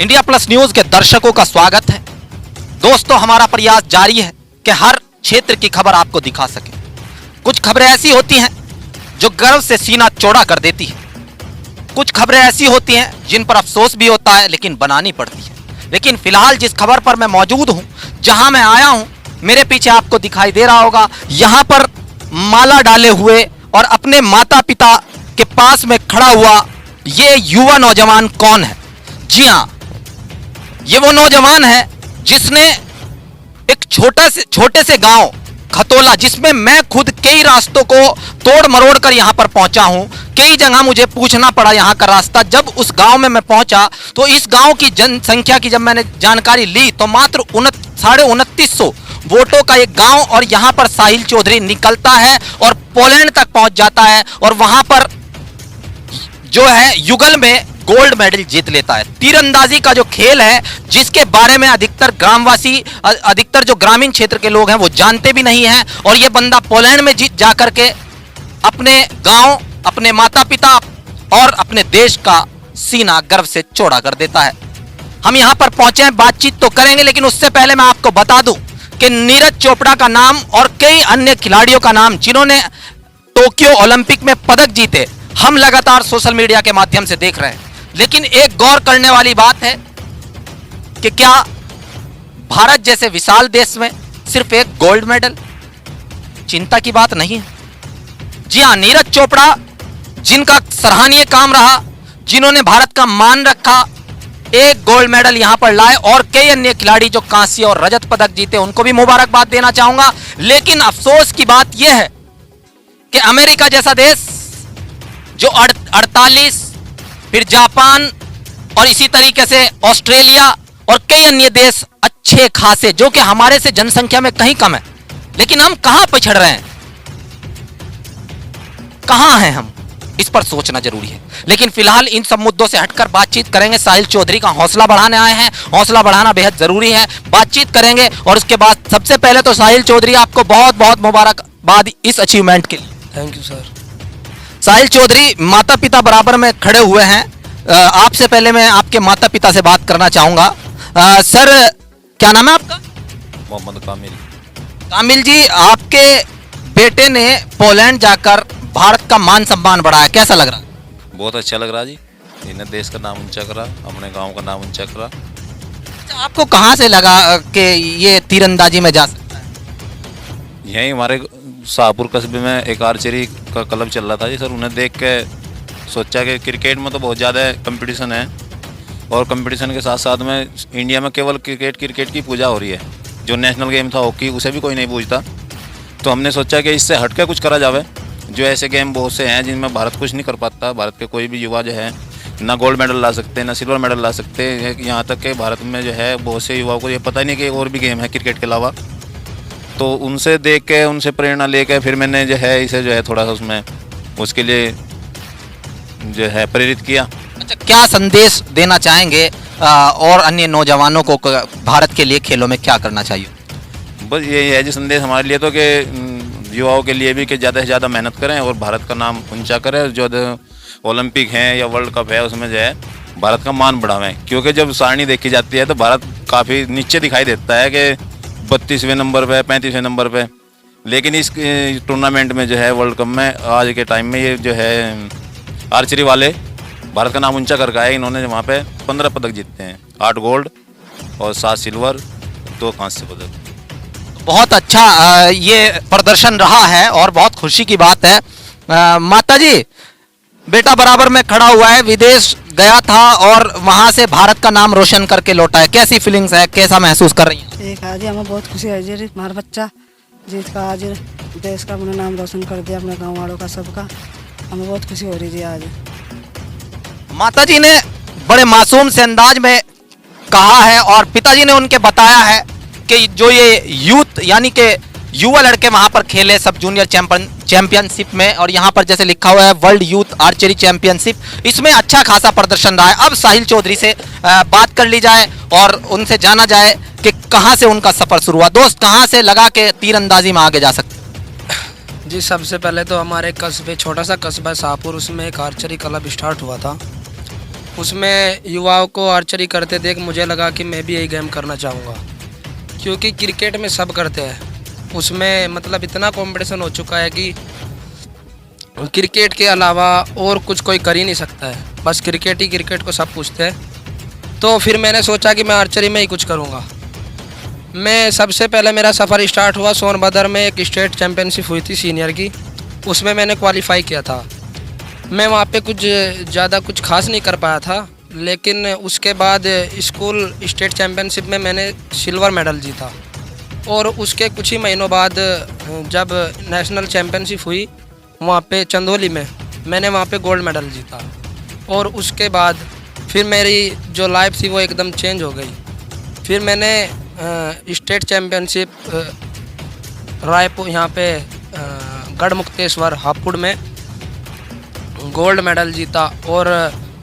India plus news के दर्शकों का स्वागत है। दोस्तों, हमारा प्रयास जारी है कि हर क्षेत्र की खबर आपको दिखा सके। कुछ खबरें ऐसी होती हैं जो गर्व से सीना चौड़ा कर देती है, कुछ खबरें ऐसी होती हैं जिन पर अफसोस भी होता है लेकिन बनानी पड़ती है। लेकिन फिलहाल जिस खबर पर मैं मौजूद हूं, जहां मैं आया हूं, मेरे पीछे आपको दिखाई दे रहा होगा, यहां पर माला डाले हुए और अपने माता पिता के पास में खड़ा हुआ ये युवा नौजवान कौन है? जी हां, ये वो नौजवान है जिसने एक छोटे से गांव खतोला, जिसमें मैं खुद कई रास्तों को तोड़ मरोड़ कर यहां पर पहुंचा हूं, कई जगह मुझे पूछना पड़ा यहां का रास्ता। जब उस गांव में मैं पहुंचा तो इस गांव की जनसंख्या की जब मैंने जानकारी ली तो मात्र 2950 वोटों का एक गांव, और यहां पर साहिल चौधरी निकलता है और पोलैंड तक पहुंच जाता है और वहां पर जो है युगल में गोल्ड मेडल जीत लेता है। तीरंदाजी का जो खेल है, जिसके बारे में अधिकतर ग्रामवासी, अधिकतर जो ग्रामीण क्षेत्र के लोग हैं वो जानते भी नहीं हैं, और ये बंदा पोलैंड में जीत जाकर के अपने गांव, अपने माता पिता और अपने देश का सीना गर्व से चौड़ा कर देता है। हम यहां पर पहुंचे हैं, बातचीत तो करेंगे, लेकिन उससे पहले मैं आपको बता दूं कि नीरज चोपड़ा का नाम और कई अन्य खिलाड़ियों का नाम जिन्होंने टोक्यो ओलंपिक में पदक जीते, हम लगातार सोशल मीडिया के माध्यम से देख रहे हैं। लेकिन एक गौर करने वाली बात है कि क्या भारत जैसे विशाल देश में सिर्फ एक गोल्ड मेडल चिंता की बात नहीं है? जी हां, नीरज चोपड़ा, जिनका सराहनीय काम रहा, जिन्होंने भारत का मान रखा, एक गोल्ड मेडल यहां पर लाए, और कई अन्य खिलाड़ी जो कांस्य और रजत पदक जीते उनको भी मुबारकबाद देना चाहूंगा। लेकिन अफसोस की बात यह है कि अमेरिका जैसा देश जो 48, फिर जापान और इसी तरीके से ऑस्ट्रेलिया और कई अन्य देश अच्छे खासे, जो कि हमारे से जनसंख्या में कहीं कम है, लेकिन हम कहां पिछड़ रहे हैं, कहां हैं हम, इस पर सोचना जरूरी है। लेकिन फिलहाल इन सब मुद्दों से हटकर बातचीत करेंगे। साहिल चौधरी का हौसला बढ़ाने आए हैं, हौसला बढ़ाना बेहद जरूरी है, बातचीत करेंगे। और उसके बाद सबसे पहले तो साहिल चौधरी, आपको बहुत बहुत मुबारकबाद इस अचीवमेंट के लिए। Thank you sir. Sahil Chaudhary माता पिता बराबर में खड़े हुए हैं। आपसे पहले मैं आपके माता पिता से बात करना चाहूंगा। सर, क्या नाम है आपका? मोहम्मद कामिल। कामिल जी, आपके बेटे ने पोलैंड जाकर भारत का मान सम्मान बढ़ाया, कैसा लग रहा? बहुत अच्छा लग रहा जी, इन्हें देश का नाम ऊंचा करा, अपने गांव का नाम ऊंचा करा। अच्छा, आपको कहाँ से लगा कि ये तीरंदाजी में जा सकता है? यहीं हमारे शाहपुर कस्बे में एक आर्चरी का क्लब चल रहा था जी सर, उन्हें देख के सोचा कि क्रिकेट में तो बहुत ज़्यादा कंपटीशन है, और कंपटीशन के साथ साथ में इंडिया में केवल क्रिकेट की पूजा हो रही है। जो नेशनल गेम था हॉकी, उसे भी कोई नहीं पूछता। तो हमने सोचा कि इससे हट के कुछ करा जावे। जो ऐसे गेम बहुत से हैं जिनमें भारत कुछ नहीं कर पाता, भारत के कोई भी युवा जो है ना गोल्ड मेडल ला सकते, ना सिल्वर मेडल ला सकते, यहाँ तक कि भारत में जो है बहुत से युवाओं को ये पता ही नहीं कि और भी गेम है क्रिकेट के अलावा। तो उनसे देख के, उनसे प्रेरणा लेके फिर मैंने जो है इसे जो है थोड़ा सा उसमें उसके लिए जो है प्रेरित किया। अच्छा, क्या संदेश देना चाहेंगे और अन्य नौजवानों को भारत के लिए खेलों में क्या करना चाहिए? बस यही है जी संदेश हमारे लिए तो, कि युवाओं के लिए भी कि ज़्यादा से ज़्यादा मेहनत करें और भारत का नाम ऊंचा करें। जो ओलंपिक हैं या वर्ल्ड कप है उसमें जो है भारत का मान बढ़ावें, क्योंकि जब सारणी देखी जाती है तो भारत काफ़ी नीचे दिखाई देता है कि 32वें नंबर पे, 35वें नंबर पे। लेकिन इस टूर्नामेंट में जो है वर्ल्ड कप में आज के टाइम में ये जो है आर्चरी वाले भारत का नाम ऊंचा कर गए। इन्होंने वहाँ पे 15 पदक जीतते हैं, 8 गोल्ड और 7 सिल्वर, 2 कांस्य पदक। बहुत अच्छा ये प्रदर्शन रहा है और बहुत खुशी की बात है। माता जी, बेटा बराबर में खड़ा हुआ है, विदेश गया था और वहां से भारत का नाम रोशन करके लौटा है, कैसी फीलिंग्स है, कैसा महसूस कर रही हैं? एक आज हमें बहुत खुशी है जी, हमारा बच्चा जीत का आज देश का अपना नाम रोशन कर दिया, अपने गाँव वालों का, सबका। हमें बहुत खुशी हो रही जी आज। माता जी ने बड़े मासूम से अंदाज में कहा है और पिताजी ने उनके बताया है कि जो ये यूथ यानी कि युवा लड़के वहां पर खेले सब जूनियर चैंपियनशिप में, और यहाँ पर जैसे लिखा हुआ है वर्ल्ड यूथ आर्चरी चैंपियनशिप, इसमें अच्छा खासा प्रदर्शन रहा है। अब साहिल चौधरी से बात कर ली जाए और उनसे जाना जाए कि कहाँ से उनका सफर शुरू हुआ। दोस्त, कहाँ से लगा के तीरंदाजी में आगे जा सकते? जी, सबसे पहले तो हमारे कस्बे, छोटा सा कस्बा शाहपुर, उसमें एक आर्चरी क्लब स्टार्ट हुआ था। उसमें युवाओं को आर्चरी करते देख मुझे लगा कि मैं भी यही गेम करना चाहूँगा, क्योंकि क्रिकेट में सब करते हैं। उसमें मतलब इतना कंपटीशन हो चुका है कि क्रिकेट के अलावा और कुछ कोई कर ही नहीं सकता है, बस क्रिकेट ही क्रिकेट को सब पूछते हैं। तो फिर मैंने सोचा कि मैं आर्चरी में ही कुछ करूँगा। मैं सबसे पहले मेरा सफ़र स्टार्ट हुआ सोनभद्र में, एक स्टेट चैम्पियनशिप हुई थी सीनियर की, उसमें मैंने क्वालिफाई किया था। मैं वहाँ पे कुछ ज़्यादा कुछ खास नहीं कर पाया था, लेकिन उसके बाद स्कूल स्टेट चैम्पियनशिप में मैंने सिल्वर मेडल जीता। और उसके कुछ ही महीनों बाद जब नेशनल चैम्पियनशिप हुई वहाँ पे चंदौली में, मैंने वहाँ पे गोल्ड मेडल जीता। और उसके बाद फिर मेरी जो लाइफ थी वो एकदम चेंज हो गई। फिर मैंने स्टेट चैम्पियनशिप रायपुर यहाँ पे गढ़मुक्तेश्वर हापुड़ में गोल्ड मेडल जीता। और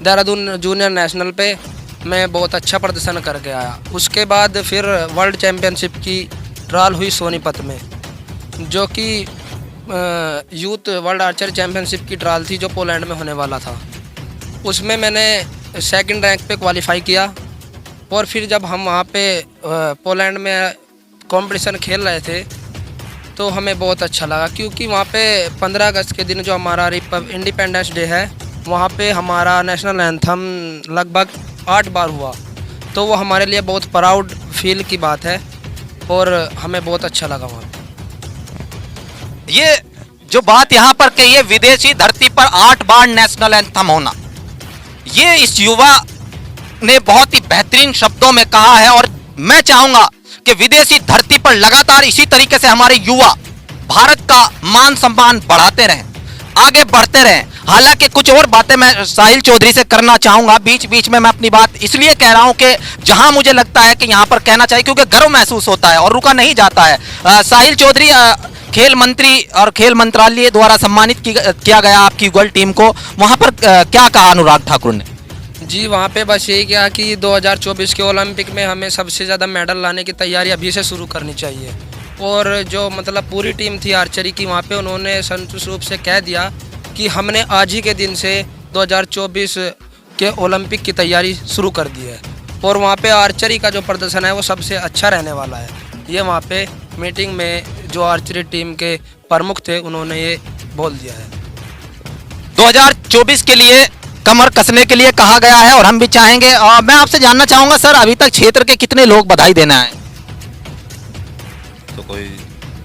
देहरादून जूनियर नेशनल पे मैं बहुत अच्छा प्रदर्शन करके आया। उसके बाद फिर वर्ल्ड चैम्पियनशिप की ट्रायल हुई सोनीपत में, जो कि यूथ वर्ल्ड आर्चरी चैम्पियनशिप की ट्रायल थी जो पोलैंड में होने वाला था। उसमें मैंने सेकंड रैंक पे क्वालिफाई किया। और फिर जब हम वहाँ पे पोलैंड में कंपटीशन खेल रहे थे तो हमें बहुत अच्छा लगा, क्योंकि वहाँ पे 15 अगस्त के दिन जो हमारा इंडिपेंडेंस डे है, वहाँ पे हमारा नेशनल एंथम लगभग 8 बार हुआ। तो वो हमारे लिए बहुत प्राउड फील की बात है और हमें बहुत अच्छा लगा वहाँ पे। ये जो बात यहाँ पर कही है, विदेशी धरती पर 8 बार नेशनल एंथम होना, ये इस युवा ने बहुत ही बेहतरीन शब्दों में कहा है। और मैं चाहूंगा कि विदेशी धरती पर लगातार इसी तरीके से हमारे युवा भारत का मान सम्मान बढ़ाते रहें, आगे बढ़ते रहें। हालांकि कुछ और बातें मैं साहिल चौधरी से करना चाहूंगा, बीच बीच में मैं अपनी बात इसलिए कह रहा हूं कि जहां मुझे लगता है कि यहां पर कहना चाहिए, क्योंकि गर्व महसूस होता है और रुका नहीं जाता है। साहिल चौधरी, खेल मंत्री और खेल मंत्रालय द्वारा सम्मानित किया गया आपकी युगल टीम को, वहां पर क्या कहा अनुराग ठाकुर ने? जी, वहाँ पे बस यही कहा कि 2024 के ओलंपिक में हमें सबसे ज़्यादा मेडल लाने की तैयारी अभी से शुरू करनी चाहिए। और जो मतलब पूरी टीम थी आर्चरी की, वहाँ पे उन्होंने संतुष्ट रूप से कह दिया कि हमने आज ही के दिन से 2024 के ओलंपिक की तैयारी शुरू कर दी है। और वहाँ पे आर्चरी का जो प्रदर्शन है वो सबसे अच्छा रहने वाला है। ये वहाँ पे मीटिंग में जो आर्चरी टीम के प्रमुख थे उन्होंने ये बोल दिया है। 2024 के लिए कमर कसने के लिए कहा गया है और हम भी चाहेंगे। मैं आपसे जानना चाहूंगा सर, अभी तक क्षेत्र के कितने लोग बधाई देना है? तो कोई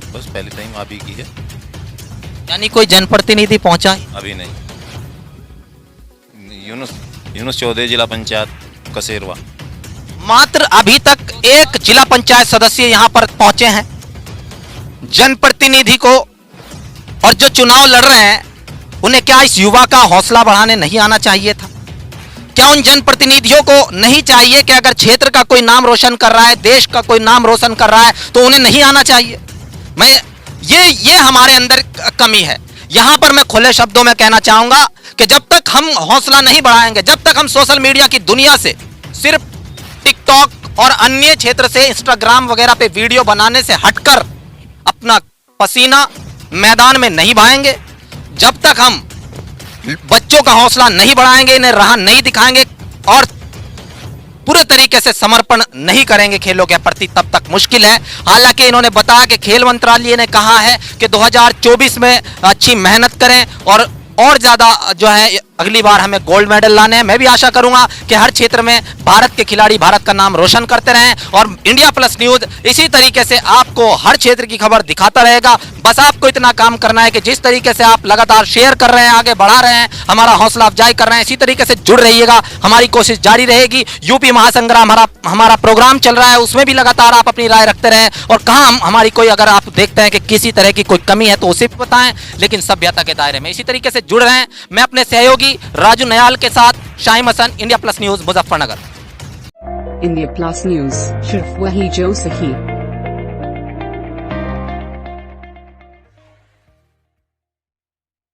बस पहली टाइम अभी की है, यानी कोई जनप्रतिनिधि पहुंचा? अभी नहीं। यूनुस चौधरी, जिला पंचायत कसेरवा। मात्र अभी तक एक जिला पंचायत सदस्य यहां पर पहुंचे हैं। जनप्रतिनिधि को और जो चुनाव लड़ रहे हैं उन्हें क्या इस युवा का हौसला बढ़ाने नहीं आना चाहिए था? क्या उन जनप्रतिनिधियों को नहीं चाहिए कि अगर क्षेत्र का कोई नाम रोशन कर रहा है, देश का कोई नाम रोशन कर रहा है, तो उन्हें नहीं आना चाहिए? ये हमारे अंदर कमी है। यहां पर मैं खुले शब्दों में कहना चाहूंगा कि जब तक हम हौसला नहीं बढ़ाएंगे, जब तक हम सोशल मीडिया की दुनिया से, सिर्फ टिकटॉक और अन्य क्षेत्र से, इंस्टाग्राम वगैरह पे वीडियो बनाने से हटकर अपना पसीना मैदान में नहीं बहाएंगे, जब तक हम बच्चों का हौसला नहीं बढ़ाएंगे, इन्हें राह नहीं दिखाएंगे और पूरे तरीके से समर्पण नहीं करेंगे खेलों के प्रति, तब तक मुश्किल है। हालांकि इन्होंने बताया कि खेल मंत्रालय ने कहा है कि 2024 में अच्छी मेहनत करें और ज्यादा जो है अगली बार हमें गोल्ड मेडल लाने हैं। मैं भी आशा करूंगा कि हर क्षेत्र में भारत के खिलाड़ी भारत का नाम रोशन करते रहें और इंडिया प्लस न्यूज इसी तरीके से आपको हर क्षेत्र की खबर दिखाता रहेगा। बस आपको इतना काम करना है कि जिस तरीके से आप लगातार शेयर कर रहे हैं, आगे बढ़ा रहे हैं, हमारा हौसला अफजाई कर रहे हैं, इसी तरीके से जुड़ रहिएगा। हमारी कोशिश जारी रहेगी। यूपी महासंग्राम हमारा प्रोग्राम चल रहा है, उसमें भी लगातार आप अपनी राय रखते रहें और कहाँ हमारी कोई, अगर आप देखते हैं कि किसी तरह की कोई कमी है तो उसे भी बताएं, लेकिन सभ्यता के दायरे में इसी तरीके से जुड़ रहे हैं। मैं अपने सहयोगी राजू नयाल के साथ Shahim Hasan, India plus news, Muzaffarnagar. India plus news, सिर्फ वही जो सही।